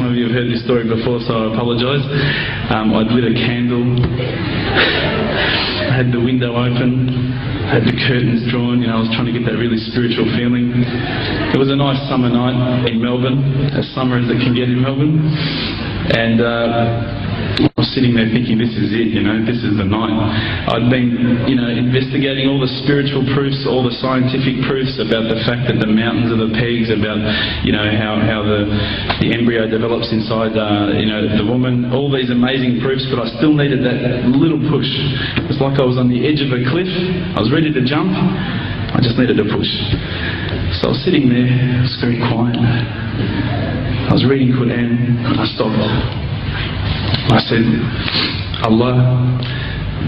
some of you have heard this story before, so I apologise. I'd lit a candle, I had the window open, I had the curtains drawn, I was trying to get that really spiritual feeling. It was a nice summer night in Melbourne, as summer as it can get in Melbourne, and I was sitting there thinking, this is it, this is the night. I'd been, investigating all the spiritual proofs, all the scientific proofs about the fact that the mountains are the pegs, about, how the embryo develops inside, the woman, all these amazing proofs, but I still needed that little push. It's like I was on the edge of a cliff, I was ready to jump, I just needed a push. So I was sitting there, it was very quiet. I was reading Quran, and I stopped. I said, Allah,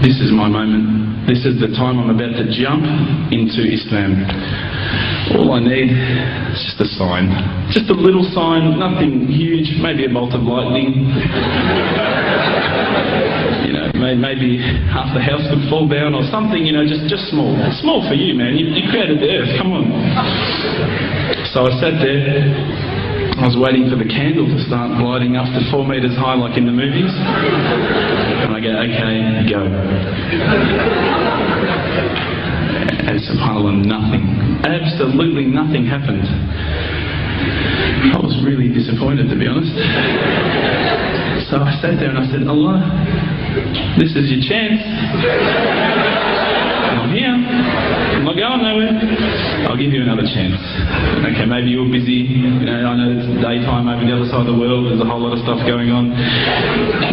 this is my moment. This is the time I'm about to jump into Islam. All I need is just a sign. Just a little sign, nothing huge, maybe a bolt of lightning. Maybe half the house could fall down or something, just small. It's small for you, man. You created the earth, come on. So I sat there. I was waiting for the candle to start gliding up to 4 metres high like in the movies. And I go, okay, go. And subhanAllah, nothing. Absolutely nothing happened. I was really disappointed, to be honest. So I sat there and I said, Allah, this is your chance. I'm here. I'm not going nowhere. I'll give you another chance. Okay, maybe you're busy. I know it's daytime over the other side of the world. There's a whole lot of stuff going on.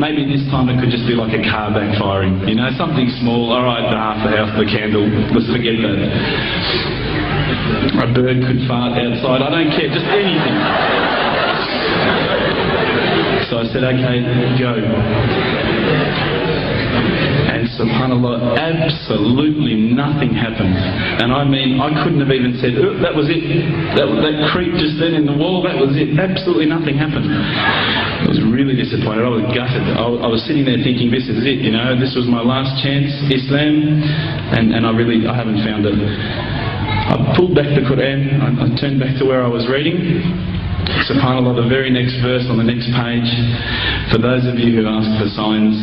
Maybe this time it could just be like a car backfiring. Something small. All right, half the house, the candle. Let's forget that. A bird could fart outside. I don't care. Just anything. So I said, okay, go. And subhanAllah, absolutely nothing happened. And I mean, I couldn't have even said, oh, that was it. That creak just then in the wall, that was it. Absolutely nothing happened. I was really disappointed. I was gutted. I was sitting there thinking, this is it, this was my last chance, Islam, and I haven't found it. I pulled back the Quran, I turned back to where I was reading. SubhanAllah, the very next verse on the next page, for those of you who ask for signs,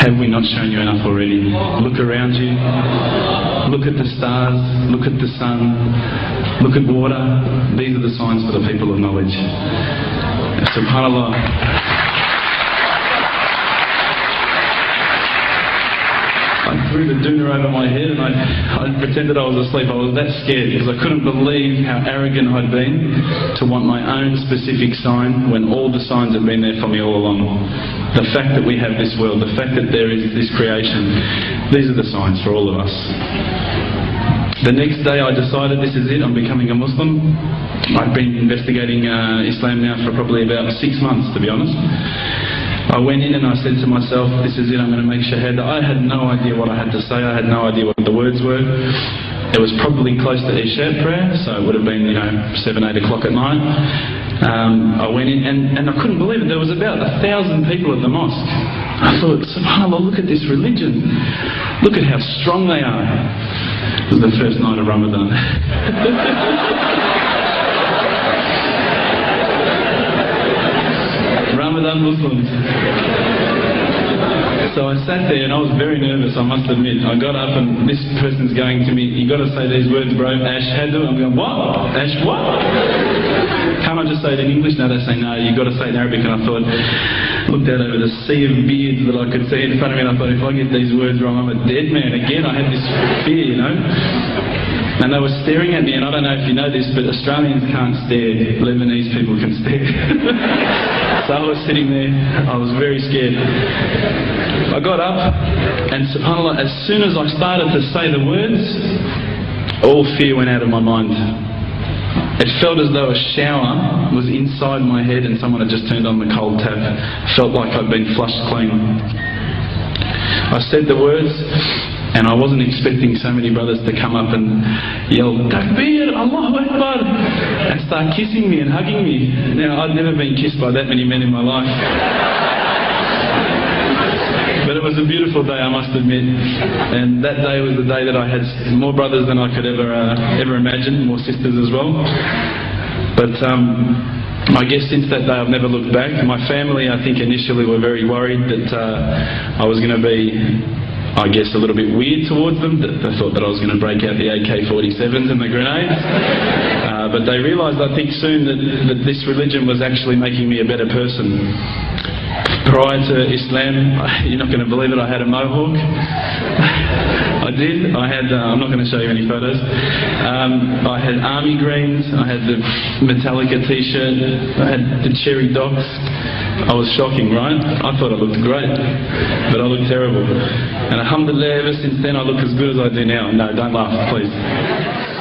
have we not shown you enough already? Look around you, look at the stars, look at the sun, look at water. These are the signs for the people of knowledge. SubhanAllah. I threw the doona over my head and I pretended I was asleep. I was that scared because I couldn't believe how arrogant I'd been to want my own specific sign when all the signs had been there for me all along. The fact that we have this world, the fact that there is this creation, these are the signs for all of us. The next day I decided this is it, I'm becoming a Muslim. I've been investigating Islam now for probably about 6 months, to be honest. I went in and I said to myself, this is it, I'm going to make shahada. I had no idea what I had to say, I had no idea what the words were. It was probably close to Isha prayer, so it would have been 7, 8 o'clock at night. I went in and I couldn't believe it, there was about 1,000 people at the mosque. I thought, subhanAllah, look at this religion. Look at how strong they are. It was the first night of Ramadan. Ramadan Muslims. So I sat there and I was very nervous, I must admit. I got up and this person's going to me, you got to say these words, bro, Ashhadu. I'm going, what? Ash what? Can't I just say it in English? No, they say no, you got to say it in Arabic. And I thought, looked out over the sea of beards that I could see in front of me and I thought, if I get these words wrong, I'm a dead man again. I had this fear, And they were staring at me, and I don't know if you know this, but Australians can't stare. Lebanese people can stare. So I was sitting there, I was very scared. I got up, and subhanAllah, as soon as I started to say the words, all fear went out of my mind. It felt as though a shower was inside my head and someone had just turned on the cold tap. Felt like I'd been flushed clean. I said the words, and I wasn't expecting so many brothers to come up and yell, Takbir, Allahu Akbar, and start kissing me and hugging me. Now, I'd never been kissed by that many men in my life. But it was a beautiful day, I must admit. And that day was the day that I had more brothers than I could ever imagine, more sisters as well. But I guess since that day I've never looked back. My family, I think, initially were very worried that I was going to be, I guess, a little bit weird towards them. They thought that I was going to break out the AK-47s and the grenades. But they realised, I think, soon that this religion was actually making me a better person. Prior to Islam, you're not going to believe it, I had a mohawk. I did. I had, I'm not going to show you any photos. I had army greens, I had the Metallica t-shirt, I had the cherry docs. I was shocking, right? I thought I looked great, but I looked terrible. And alhamdulillah, ever since then I look as good as I do now. No, don't laugh, please.